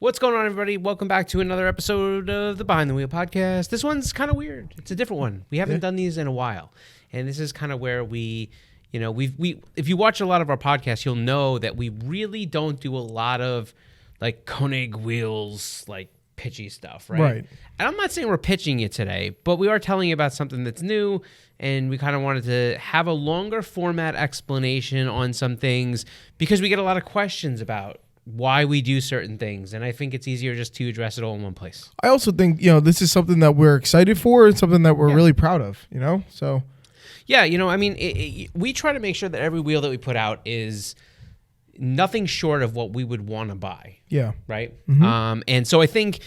What's going on, everybody? Welcome back to another episode of the Behind the Wheel podcast. This one's kind of weird. It's a different one. We haven't done these in a while, and this is kind of where we if you watch a lot of our podcasts, you'll know that we really don't do a lot of like KONIG wheels, like pitchy stuff, right? And I'm not saying we're pitching it today, but we are telling you about something that's new, and we kind of wanted to have a longer format explanation on some things because we get a lot of questions about why we do certain things, and I think it's easier just to address it all in one place. I also think, this is something that we're excited for and something that we're really proud of, so. Yeah, we try to make sure that every wheel that we put out is nothing short of what we would want to buy. Yeah. Right? Mm-hmm. And so I think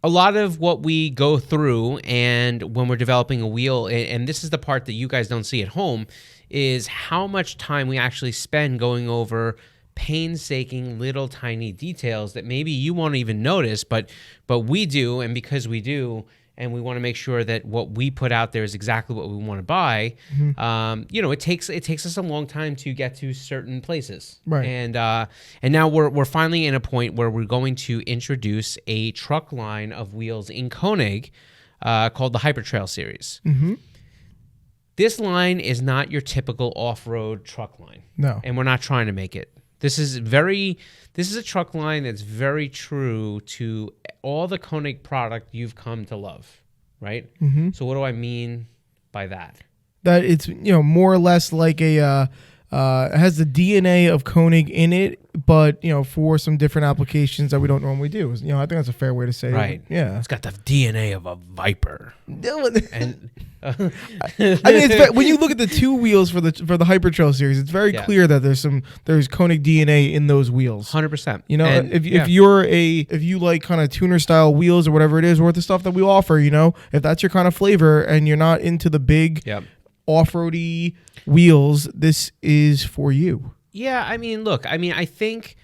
a lot of what we go through and when we're developing a wheel, and this is the part that you guys don't see at home, is how much time we actually spend going over painstaking little tiny details that maybe you won't even notice, but we do, and because we do, and we want to make sure that what we put out there is exactly what we want to buy. Mm-hmm. It takes us a long time to get to certain places, right? And now we're finally in a point where we're going to introduce a truck line of wheels in KONIG called the Hypert Tril series. Mm-hmm. This line is not your typical off-road truck line. No, and we're not trying to make it. This is a truck line that's very true to all the KONIG product you've come to love, right? Mm-hmm. So what do I mean by that? That it's more or less like it has the DNA of KONIG in it, but for some different applications that we don't normally do. I think that's a fair way to say it. Right. Yeah. It's got the DNA of a Viper. And I mean, it's when you look at the two wheels for the Hypert Tril series, it's very clear that there's KONIG DNA in those wheels. 100%. If you like kind of tuner style wheels or whatever it is, or the stuff that we offer, if that's your kind of flavor and you're not into the big off-roady wheels, this is for you. Yeah, I think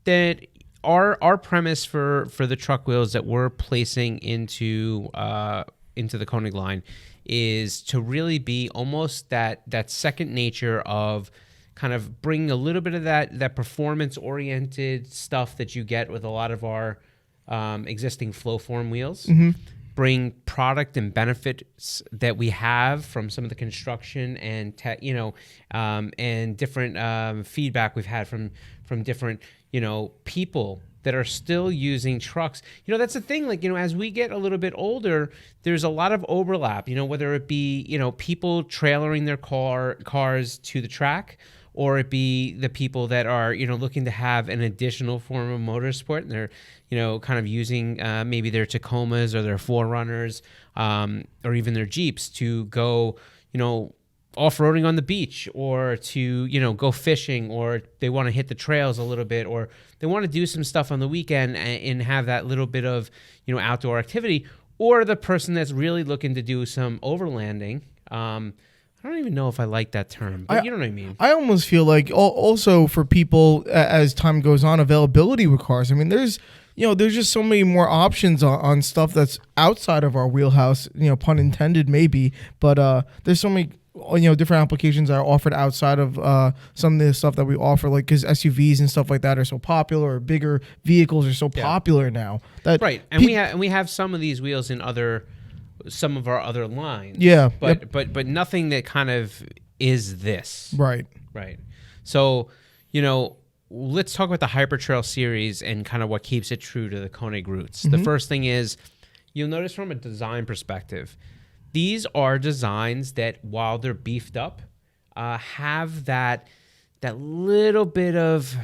that our premise for the truck wheels that we're placing into the KONIG line is to really be almost that second nature of kind of bringing a little bit of that performance-oriented stuff that you get with a lot of our existing flow form wheels. Mm-hmm. Bring product and benefits that we have from some of the construction and and different feedback we've had from different people that are still using trucks. That's the thing. As we get a little bit older, there's a lot of overlap. Whether it be people trailering their cars to the track, or it be the people that are looking to have an additional form of motorsport, and they're kind of using maybe their Tacomas or their 4Runners or even their Jeeps to go off-roading on the beach, or to go fishing, or they want to hit the trails a little bit, or they want to do some stuff on the weekend and have that little bit of outdoor activity, or the person that's really looking to do some overlanding. I don't even know if I like that term, but you know what I mean. I almost feel like also for people as time goes on, availability with cars. I mean, there's just so many more options on stuff that's outside of our wheelhouse, pun intended maybe, but there's so many different applications that are offered outside of some of the stuff that we offer, like because SUVs and stuff like that are so popular, or bigger vehicles are so popular now. Right, and we have some of these wheels in some of our other lines. Yeah. But nothing that kind of is this. Right. So, let's talk about the Hypert Tril series and kind of what keeps it true to the KONIG roots. Mm-hmm. The first thing is, you'll notice from a design perspective, these are designs that, while they're beefed up, have that little bit of,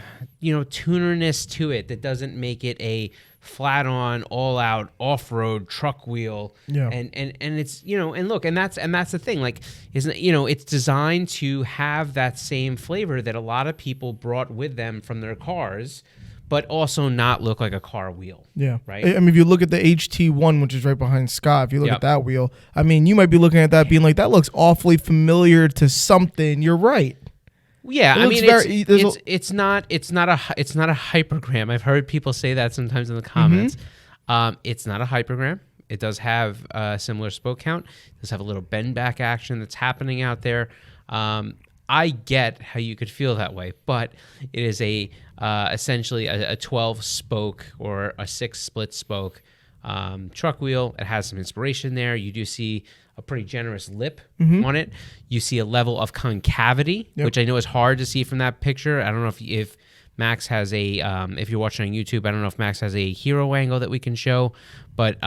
tunerness to it that doesn't make it a flat-on, all-out off-road truck wheel. Yeah. And it's and look, and that's the thing. It's designed to have that same flavor that a lot of people brought with them from their cars, but also not look like a car wheel. Yeah. Right. I mean, if you look at the HT1, which is right behind Scott, if you look at that wheel, I mean, you might be looking at that being like, that looks awfully familiar to something. You're right. Yeah, it's not a hypergram. I've heard people say that sometimes in the comments. Mm-hmm. It's not a hypergram. It does have a similar spoke count. It does have a little bend back action that's happening out there. I get how you could feel that way, but it is essentially a 12 spoke or a 6 split spoke truck wheel. It has some inspiration there. You do see a pretty generous lip on it. You see a level of concavity, which I know is hard to see from that picture. I don't know if Max has if you're watching on YouTube, I don't know if Max has a hero angle that we can show, but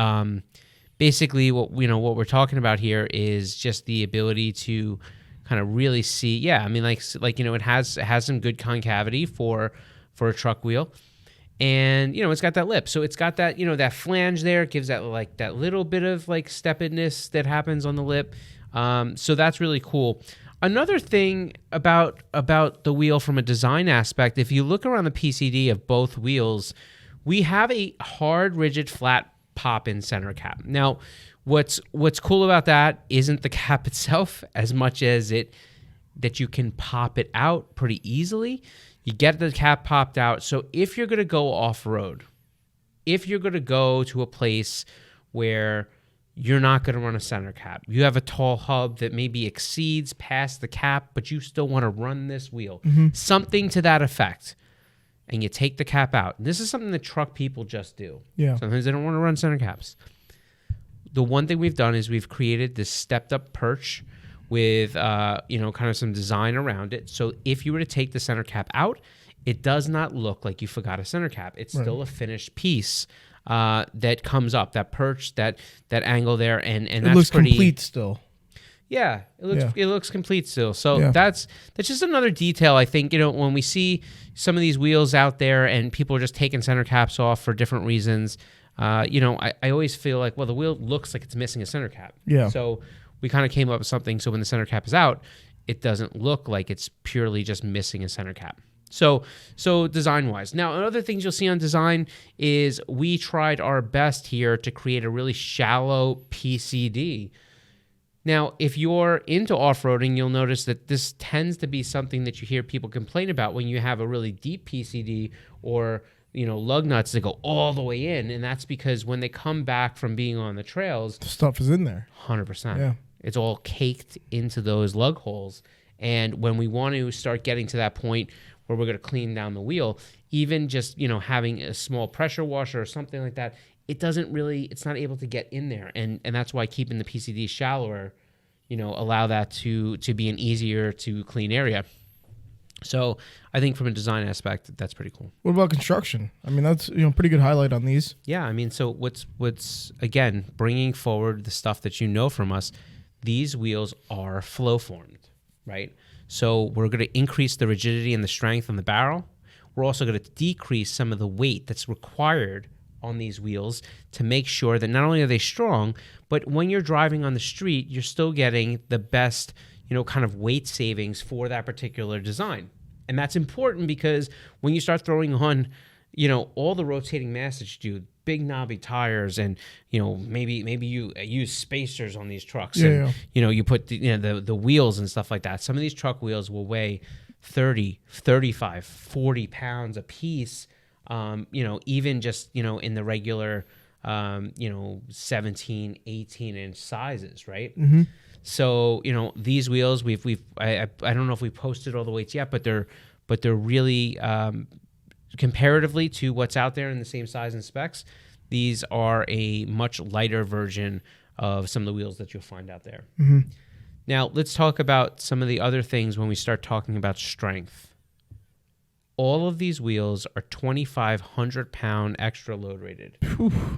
basically what we're talking about here is just the ability to kind of really see. Yeah, I mean, it has some good concavity for a truck wheel. And, it's got that lip. So it's got that, that flange there. It gives that that little bit of steppedness that happens on the lip. So that's really cool. Another thing about the wheel from a design aspect, if you look around the PCD of both wheels, we have a hard, rigid, flat pop-in center cap. Now, what's cool about that isn't the cap itself as much as that you can pop it out pretty easily. You get the cap popped out. So if you're going to go off-road, if you're going to go to a place where you're not going to run a center cap, you have a tall hub that maybe exceeds past the cap, but you still want to run this wheel, something to that effect, and you take the cap out. This is something that truck people just do. Yeah. Sometimes they don't want to run center caps. The one thing we've done is we've created this stepped-up perch with kind of some design around it. So if you were to take the center cap out, it does not look like you forgot a center cap. It's still a finished piece that comes up, that perch, that angle there, and it that's looks pretty complete still. Yeah, it looks complete still. So Yeah. that's just another detail. I think when we see some of these wheels out there and people are just taking center caps off for different reasons, I always feel like, well, the wheel looks like it's missing a center cap. Yeah. So we kind of came up with something so when the center cap is out, it doesn't look like it's purely just missing a center cap. So design-wise. Now, other things you'll see on design is we tried our best here to create a really shallow PCD. Now, if you're into off-roading, you'll notice that this tends to be something that you hear people complain about when you have a really deep PCD or lug nuts that go all the way in, and that's because when they come back from being on the trails, The stuff is in there. 100%. Yeah. It's all caked into those lug holes. And when we want to start getting to that point where we're going to clean down the wheel, even just, having a small pressure washer or something like that, it's not able to get in there. And that's why keeping the PCD shallower, allow that to be an easier to clean area. So I think from a design aspect, that's pretty cool. What about construction? I mean, that's pretty good highlight on these. Yeah, I mean, so what's again bringing forward the stuff that from us. These wheels are flow formed, right? So we're going to increase the rigidity and the strength on the barrel. We're also going to decrease some of the weight that's required on these wheels to make sure that not only are they strong, but when you're driving on the street, you're still getting the best, kind of weight savings for that particular design. And that's important because when you start throwing on, all the rotating mass that you do, big knobby tires, and maybe you use spacers on these trucks, and you put the wheels and stuff like that. Some of these truck wheels will weigh 30, 35, 40 pounds a piece. Even just in the regular 17, 18 inch sizes, right? Mm-hmm. So these wheels I don't know if we posted all the weights yet, but they're really comparatively to what's out there in the same size and specs, these are a much lighter version of some of the wheels that you'll find out there. Mm-hmm. Now, let's talk about some of the other things when we start talking about strength. All of these wheels are 2,500 pound extra load rated.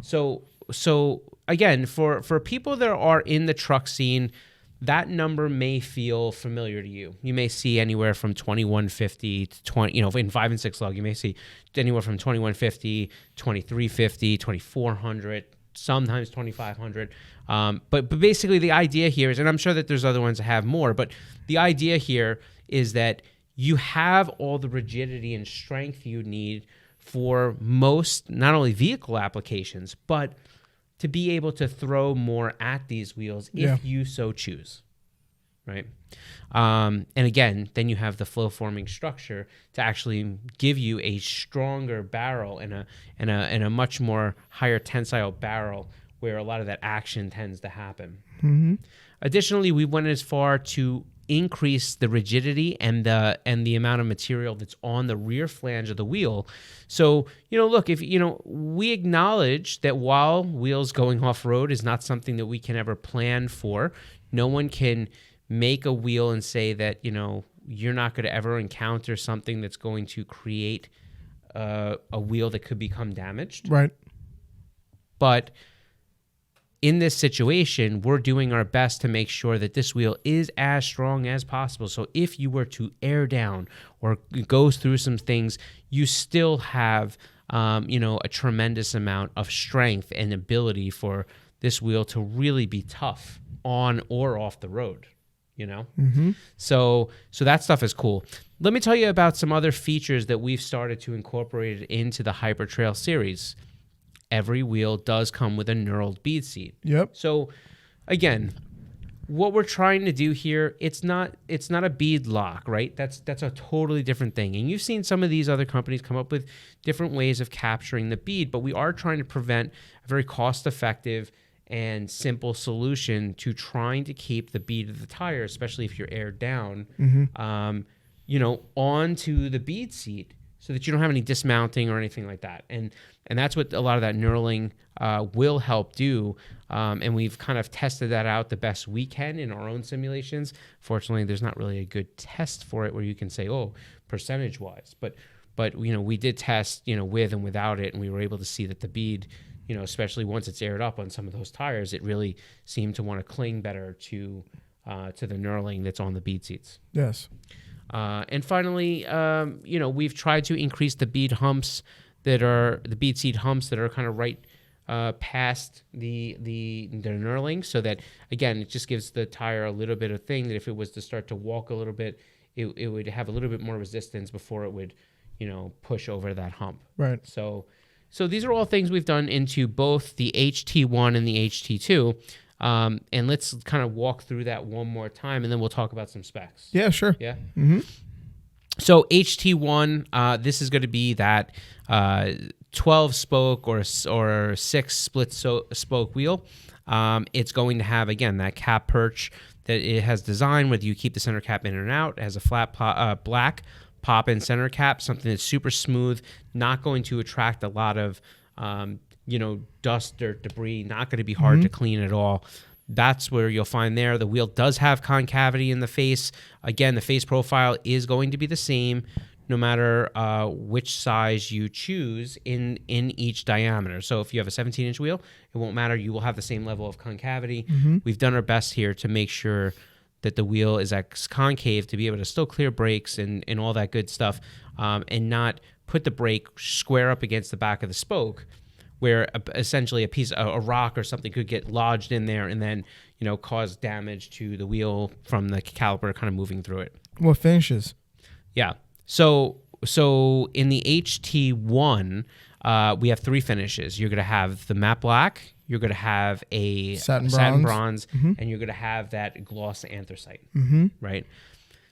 So again, for people that are in the truck scene, that number may feel familiar to you. You may see anywhere from 2150 to 20, in 5 and 6 lug, you may see anywhere from 2150, 2350, 2400, sometimes 2500. But basically the idea here is, and I'm sure that there's other ones that have more, but the idea here is that you have all the rigidity and strength you need for most, not only vehicle applications, but to be able to throw more at these wheels if you so choose, right? And again, then you have the flow forming structure to actually give you a stronger barrel and a much more higher tensile barrel where a lot of that action tends to happen. Mm-hmm. Additionally, we went as far to increase the rigidity and the amount of material that's on the rear flange of the wheel. So, look, if we acknowledge that while wheels going off-road is not something that we can ever plan for, no one can make a wheel and say that, you're not going to ever encounter something that's going to create a wheel that could become damaged. Right. But in this situation, we're doing our best to make sure that this wheel is as strong as possible. So if you were to air down or goes through some things, you still have, a tremendous amount of strength and ability for this wheel to really be tough on or off the road, Mm-hmm. So that stuff is cool. Let me tell you about some other features that we've started to incorporate into the Hypert Tril series. Every wheel does come with a knurled bead seat. Yep. So again, what we're trying to do here, it's not a bead lock, right? That's a totally different thing. And you've seen some of these other companies come up with different ways of capturing the bead, but we are trying to prevent a very cost-effective and simple solution to trying to keep the bead of the tire, especially if you're aired down, onto the bead seat, so that you don't have any dismounting or anything like that. And that's what a lot of that knurling will help do. And we've kind of tested that out the best we can in our own simulations. Fortunately, there's not really a good test for it where you can say, percentage-wise. But we did test, with and without it, and we were able to see that the bead, especially once it's aired up on some of those tires, it really seemed to want to cling better to the knurling that's on the bead seats. Yes. And finally, we've tried to increase the bead humps the bead seat humps that are kind of right past the knurling, so that, again, it just gives the tire a little bit of thing that if it was to start to walk a little bit, it would have a little bit more resistance before it would, push over that hump. Right. So these are all things we've done into both the HT1 and the HT2. And let's kind of walk through that one more time, and then we'll talk about some specs. Yeah, sure. Yeah. Mm-hmm. So HT1, this is going to be that 12 spoke or 6 split spoke wheel. It's going to have, again, that cap perch that it has designed, whether you keep the center cap in and out. It has a flat black pop-in center cap, something that's super smooth, not going to attract a lot of dust, dirt, debris, not going to be hard to clean at all. That's where you'll find there. The wheel does have concavity in the face. Again, the face profile is going to be the same no matter which size you choose in each diameter. So if you have a 17-inch wheel, it won't matter. You will have the same level of concavity. We've done our best here to make sure that the wheel is as concave to be able to still clear brakes and all that good stuff, and not put the brake square up against the back of the spoke, where essentially a rock or something could get lodged in there and then, cause damage to the wheel from the caliper kind of moving through it. What finishes? Yeah. So in the HT1, we have 3 finishes. You're going to have the matte black, you're going to have a satin bronze, and you're going to have that gloss anthracite, right?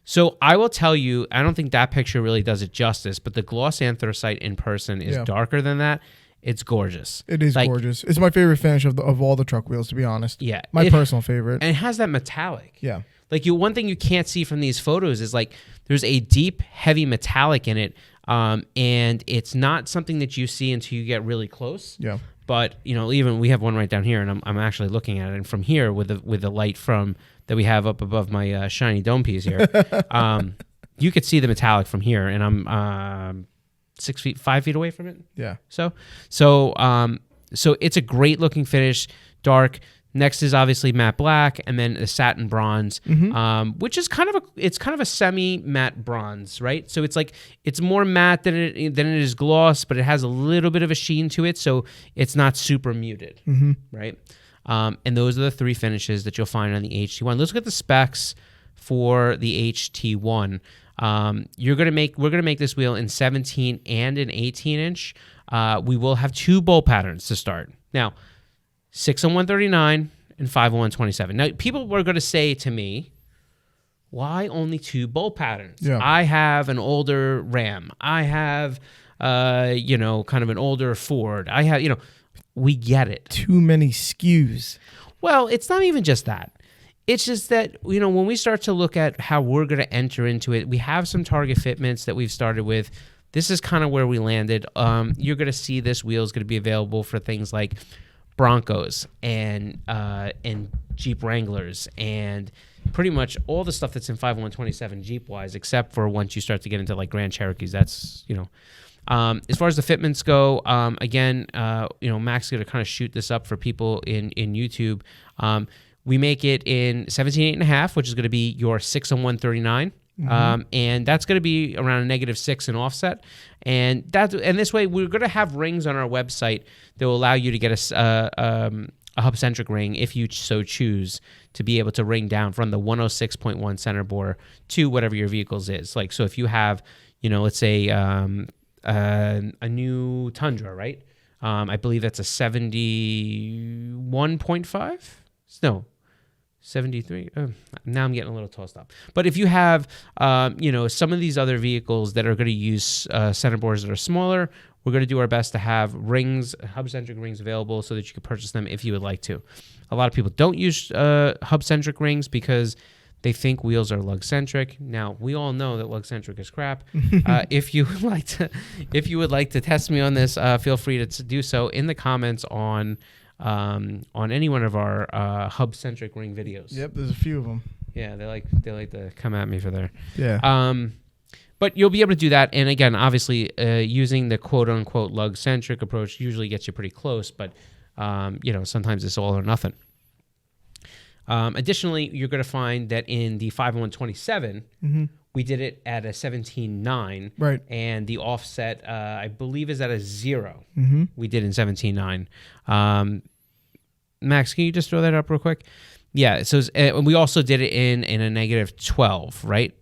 So I will tell you, I don't think that picture really does it justice, but the gloss anthracite in person is darker than that. It's gorgeous. It is gorgeous. It's my favorite finish of all the truck wheels, to be honest. Yeah. My personal favorite. And it has that metallic. Yeah. One thing you can't see from these photos is there's a deep, heavy metallic in it, and it's not something that you see until you get really close. Yeah. But even we have one right down here, and I'm actually looking at it, and from here with the light from that we have up above my shiny dome piece here, you could see the metallic from here, and I'm 5 feet away from it. Yeah. So it's a great looking finish, dark. Next is obviously matte black, and then the satin bronze, which is kind of a semi matte bronze, right? So it's more matte than it is gloss, but it has a little bit of a sheen to it, so it's not super muted, right? And those are the 3 finishes that you'll find on the HT1. Let's look at the specs for the HT1. We're gonna make this wheel in 17 and an 18-inch. We will have 2 bolt patterns to start. Now, 6 on 139 and 5 on 127. Now, people were going to say to me, why only 2 bolt patterns? Yeah. I have an older Ram. I have, kind of an older Ford. I have, we get it. Too many SKUs. Well, it's not even just that. It's just that, when we start to look at how we're going to enter into it, we have some target fitments that we've started with. This is kind of where we landed. You're going to see this wheel is going to be available for things like Broncos and Jeep Wranglers and pretty much all the stuff that's in 5127 Jeep-wise, except for once you start to get into like Grand Cherokees. That's, as far as the fitments go, again, Mac's going to kind of shoot this up for people in YouTube. We make it in 17.5, which is going to be your 6-on-139. And that's going to be around a -6 in offset. And this way, we're going to have rings on our website that will allow you to get a hub-centric ring, if you so choose, to be able to ring down from the 106.1 center bore to whatever your vehicle's is. Like, so if you have, let's say a new Tundra, right? I believe that's a 71.5? No. 73. Now I'm getting a little tossed up. But if you have, some of these other vehicles that are going to use center bores that are smaller, we're going to do our best to have rings, hub-centric rings available so that you can purchase them if you would like to. A lot of people don't use hub-centric rings because they think wheels are lug-centric. Now, we all know that lug-centric is crap. If you would like to test me on this, feel free to do so in the comments on any one of our hub-centric ring videos. Yep, there's a few of them. Yeah, they like to come at me for there. Yeah. But you'll be able to do that, and again, obviously, using the quote-unquote lug-centric approach usually gets you pretty close, but sometimes it's all or nothing. Additionally, you're going to find that in the 5127, we did it at a 17.9, right? And the offset, I believe, is at a 0. We did in 17.9. Max, can you just throw that up real quick? Yeah, so we also did it in a -12, right?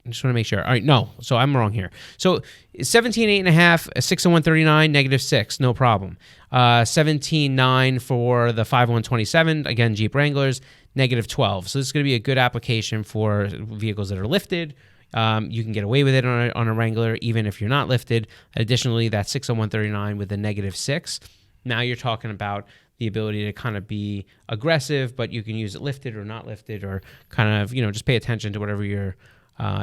I just want to make sure. All right, no, so I'm wrong here. So 17.8.5, 6-on-139, -6, no problem. 17.9 for the 5127, again, Jeep Wranglers, -12. So this is going to be a good application for vehicles that are lifted. You can get away with it on a Wrangler, even if you're not lifted. Additionally, that 6-on-139 with a -6. Now you're talking about the ability to kind of be aggressive, but you can use it lifted or not lifted, or kind of, just pay attention to whatever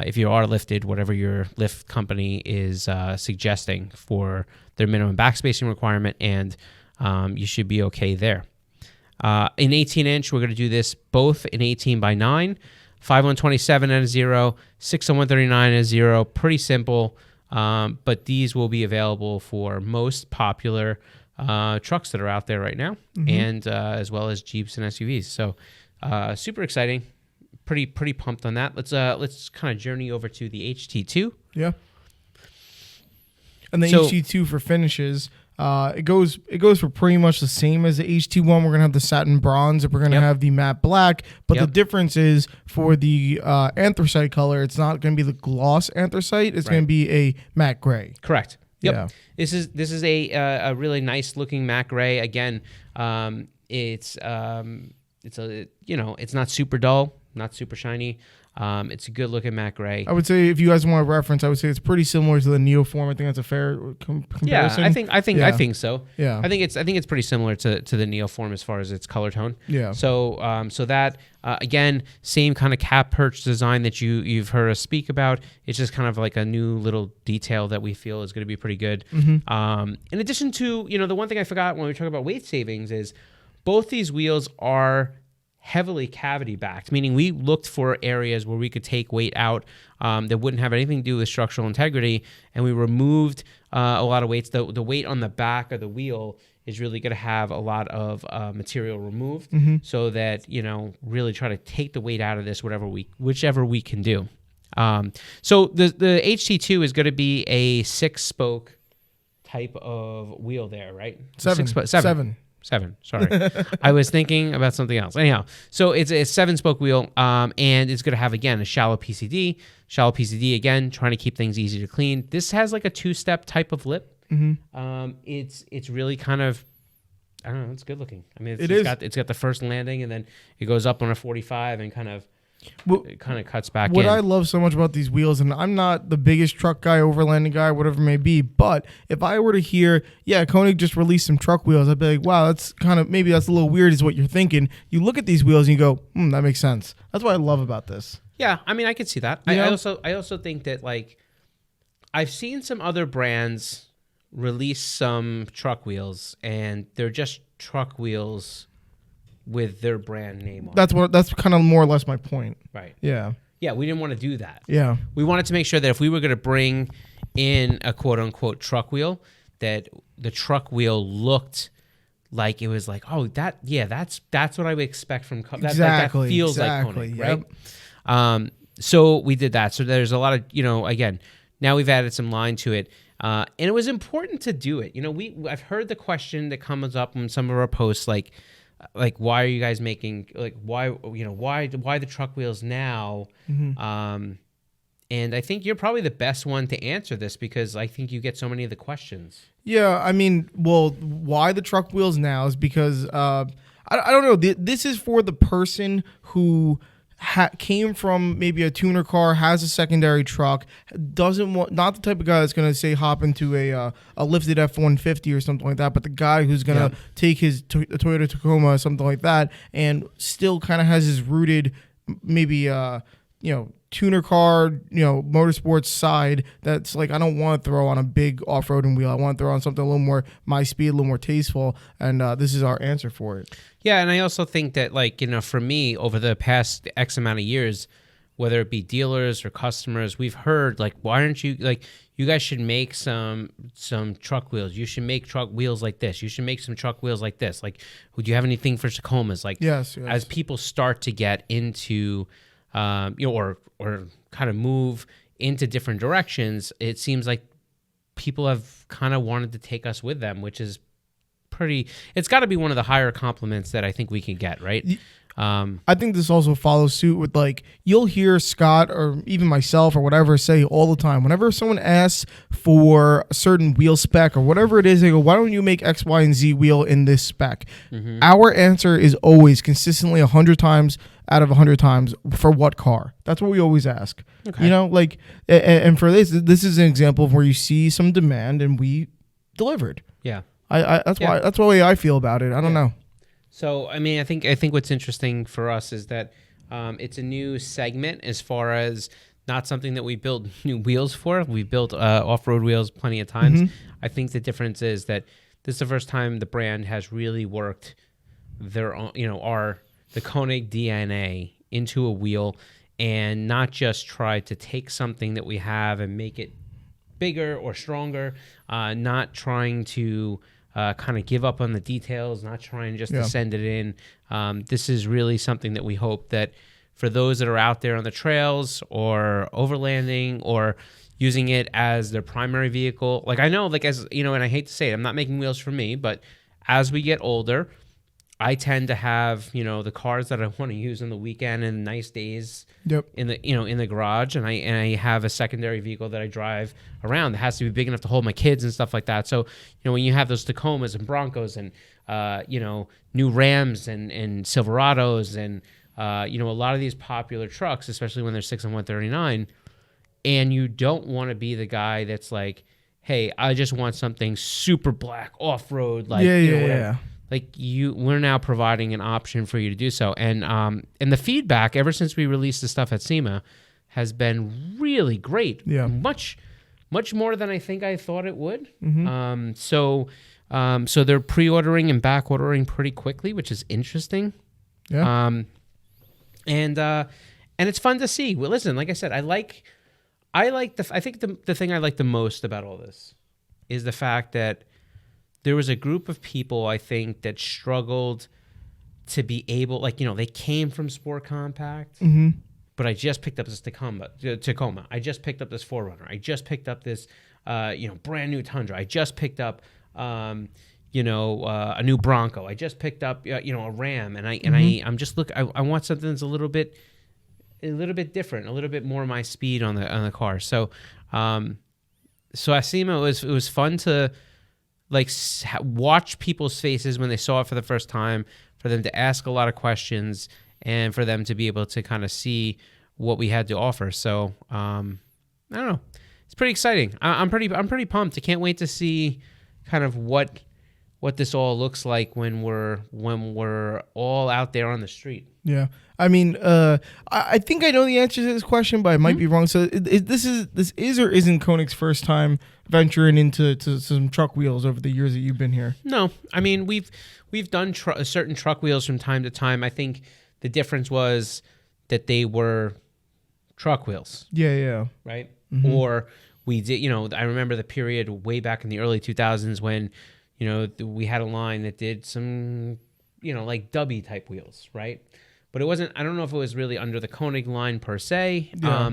if you are lifted, whatever your lift company is suggesting for their minimum backspacing requirement, and you should be okay there. In 18-inch, we're going to do this both in 18x9, 5-on-27 at a 0, 6-on-139 at a 0. Pretty simple, but these will be available for most popular trucks that are out there right now, and as well as Jeeps and SUVs. So super exciting. Pretty pumped on that. Let's kind of journey over to the HT2. Yeah. And the HT2 for finishes, it goes for pretty much the same as the HT1. We're gonna have the satin bronze, and we're gonna have the matte black. But the difference is for the anthracite color, it's not gonna be the gloss anthracite. It's gonna be a matte gray. Correct. Yep. Yeah. This is a really nice looking matte gray. Again, it's not super dull, not super shiny. It's a good looking matte gray. I would say, if you guys want a reference, I would say it's pretty similar to the Neoform. I think that's a fair comparison. Yeah, I think so. Yeah, I think it's pretty similar to the Neoform as far as its color tone. Yeah. So that again, same kind of cap perch design that you've heard us speak about. It's just kind of like a new little detail that we feel is going to be pretty good. In addition to, the one thing I forgot when we talk about weight savings is both these wheels are heavily cavity backed, meaning we looked for areas where we could take weight out that wouldn't have anything to do with structural integrity, and we removed a lot of weights. The weight on the back of the wheel is really going to have a lot of material removed, so that really try to take the weight out of this, whichever we can do. So the HT2 is going to be a 6-spoke type of wheel there, right? Seven. Sorry, I was thinking about something else. Anyhow, so it's a 7-spoke wheel, and it's going to have, again, a shallow PCD. Shallow PCD, again, trying to keep things easy to clean. This has like a 2-step type of lip. It's really kind of, I don't know, it's good looking. I mean, it's got the first landing, and then it goes up on a 45 and kind of Well, it kind of cuts back what in. I love so much about these wheels, and I'm not the biggest truck guy, overlanding guy, whatever it may be, but if I were to hear, yeah, Konig just released some truck wheels, I'd be like, wow, that's kind of, maybe that's a little weird is what you're thinking. You look at these wheels and you go, that makes sense. That's what I love about this. Yeah, I mean, I could see that. I also think that, like, I've seen some other brands release some truck wheels, and they're just truck wheels with their brand name on it. That's kind of more or less my point. Right. Yeah. Yeah, we didn't want to do that. Yeah. We wanted to make sure that if we were going to bring in a quote-unquote truck wheel, that the truck wheel looked like it was like, oh, that's what I would expect from Exactly. that feels like Konig, right? So we did that. So there's a lot of, again, now we've added some line to it. And it was important to do it. I've heard the question that comes up in some of our posts, like why are you guys making, like, why the truck wheels now? Mm-hmm. And I think you're probably the best one to answer this because I think you get so many of the questions. Yeah, I mean, well, why the truck wheels now is because I don't know. This is for the person who came from maybe a tuner car, has a secondary truck, doesn't want, not the type of guy that's going to say hop into a lifted F-150 or something like that, but the guy who's going to take his Toyota Tacoma or something like that and still kind of has his rooted maybe tuner car, motorsports side that's like, I don't want to throw on a big off-roading wheel. I want to throw on something a little more my speed, a little more tasteful, and this is our answer for it. Yeah, and I also think that, like, for me, over the past X amount of years, whether it be dealers or customers, we've heard, like, why aren't you, like, you guys should make some truck wheels. You should make truck wheels like this. You should make some truck wheels like this. Like, would you have anything for Tacomas? Like, yes. As people start to get into, or kind of move into different directions, it seems like people have kind of wanted to take us with them, which is it's got to be one of the higher compliments that I think we can get, right? I think this also follows suit with, like, you'll hear Scott or even myself or whatever say all the time, whenever someone asks for a certain wheel spec or whatever it is, they go, why don't you make X, Y, and Z wheel in this spec? Mm-hmm. Our answer is always consistently 100 times out of 100 times, for what car? That's what we always ask. Okay. And for this is an example of where you see some demand and we delivered. Yeah. That's the way I feel about it. I don't know. So, I mean, I think what's interesting for us is that it's a new segment as far as not something that we build new wheels for. We built off-road wheels plenty of times. Mm-hmm. I think the difference is that this is the first time the brand has really worked their own, the Konig DNA into a wheel and not just try to take something that we have and make it bigger or stronger, not trying to kind of give up on the details, not trying just to send it in. This is really something that we hope that for those that are out there on the trails or overlanding or using it as their primary vehicle, like I know, like, as and I hate to say it, I'm not making wheels for me, but as we get older, I tend to have, the cars that I want to use on the weekend and nice days in the, in the garage. And I have a secondary vehicle that I drive around that has to be big enough to hold my kids and stuff like that. So, when you have those Tacomas and Broncos and, new Rams and Silverados and, a lot of these popular trucks, especially when they're 6 and 139, and you don't want to be the guy that's like, hey, I just want something super black off-road, like, whatever. Like, we're now providing an option for you to do so. And the feedback ever since we released the stuff at SEMA has been really great. Yeah. Much more than I think I thought it would. Mm-hmm. So they're pre-ordering and back ordering pretty quickly, which is interesting. Yeah. And it's fun to see. Well, listen, like I said, I think the thing I like the most about all this is the fact that there was a group of people, I think, that struggled to be able, like, they came from Sport Compact, mm-hmm. but I just picked up this Tacoma. I just picked up this 4Runner. I just picked up this, brand new Tundra. I just picked up, a new Bronco. I just picked up, a Ram. And I'm just I want something that's a little bit different, a little bit more my speed on the car. So at SEMA, it was fun to, like, watch people's faces when they saw it for the first time, for them to ask a lot of questions and for them to be able to kind of see what we had to offer. So I don't know, it's pretty exciting. I'm pretty pumped. I can't wait to see kind of what this all looks like when we're all out there on the street. Yeah, I mean, I think I know the answer to this question, but I might be wrong. So this is or isn't Konig's first time venturing into some truck wheels over the years that you've been here? No, I mean we've done certain truck wheels from time to time. I think the difference was that they were truck wheels. Yeah. Right? Mm-hmm. Or we did, I remember the period way back in the early 2000s when, we had a line that did some, like dubby type wheels, right? But it wasn't, I don't know if it was really under the Konig line per se. Yeah.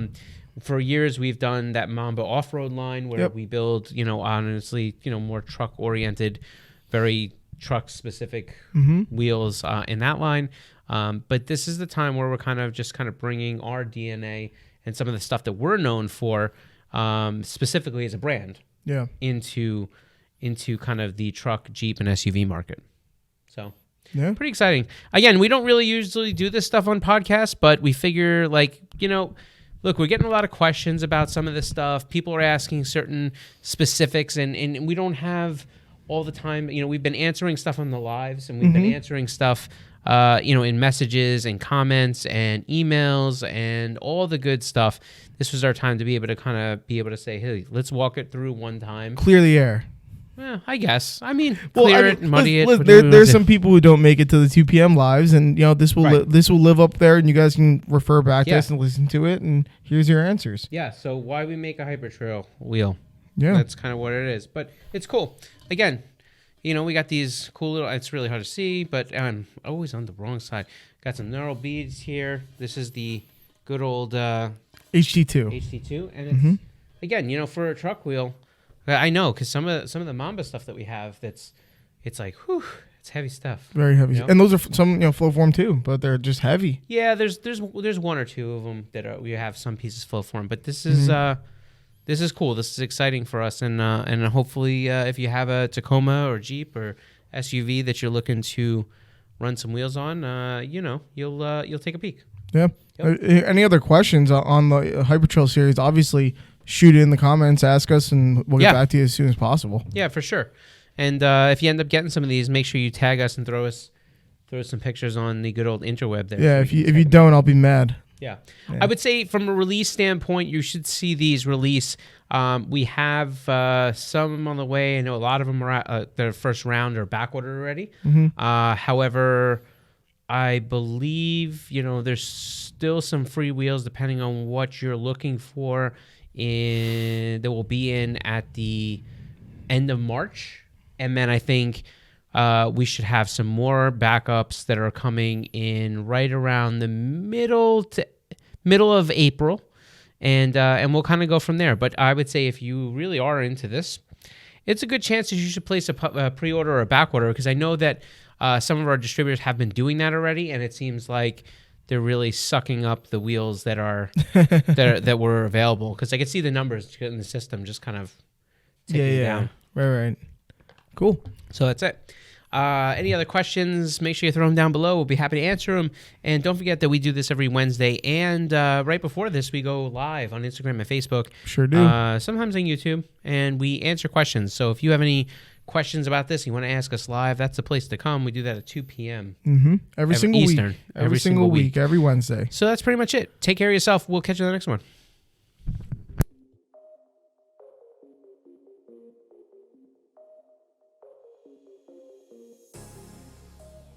For years, we've done that Mamba off-road line where we build, honestly, more truck-oriented, very truck-specific wheels in that line. But this is the time where we're kind of bringing our DNA and some of the stuff that we're known for, specifically as a brand, into kind of the truck, Jeep, and SUV market. So pretty exciting. Again, we don't really usually do this stuff on podcasts, but we figure look, we're getting a lot of questions about some of this stuff. People are asking certain specifics, and we don't have all the time. We've been answering stuff on the lives, and we've been answering stuff in messages and comments and emails and all the good stuff. This was our time to be able to say, hey, let's walk it through one time. Clear the air. Well, I guess. Clear it, muddy it. There's some people who don't make it to the 2 p.m. lives, and this will live up there, and you guys can refer back to us and listen to it. And here's your answers. Yeah. So why we make a HyperTrail wheel? Yeah, that's kind of what it is. But it's cool. Again, we got these cool little. It's really hard to see, but I'm always on the wrong side. Got some knurled beads here. This is the good old HT2. HT2, and it's again, for a truck wheel. I know, because some of the Mamba stuff that we have, it's like, whew, it's heavy stuff. Very heavy, and those are some flow form too, but they're just heavy. Yeah, there's one or two of them that we have some pieces flow form, but this is cool. This is exciting for us, and hopefully, if you have a Tacoma or Jeep or SUV that you're looking to run some wheels on, you'll take a peek. Yeah. Yep. Any other questions on the Hypert Tril series? Obviously, shoot it in the comments, ask us, and we'll get back to you as soon as possible. Yeah, for sure. And if you end up getting some of these, make sure you tag us and throw us some pictures on the good old interweb there. Yeah, if you don't, I'll be mad. Yeah. I would say from a release standpoint, you should see these release. We have some on the way. I know a lot of them are their first round are backordered already. However, I believe there's still some free wheels depending on what you're looking for. That will be in at the end of March, and then I think we should have some more backups that are coming in right around the middle of April, and we'll kind of go from there. But I would say if you really are into this, it's a good chance that you should place a pre-order or a back order, because I know that some of our distributors have been doing that already, and it seems like they're really sucking up the wheels that are that were available, because I could see the numbers in the system just kind of ticking down. Right. Cool. So that's it. Any other questions, make sure you throw them down below. We'll be happy to answer them. And don't forget that we do this every Wednesday. And right before this, we go live on Instagram and Facebook. Sure do. Sometimes on YouTube. And we answer questions. So if you have any questions about this, you want to ask us live, that's the place to come. We do that at 2 p.m. Every single Eastern. Every single week, every Wednesday. So that's pretty much it. Take care of yourself. We'll catch you on the next one.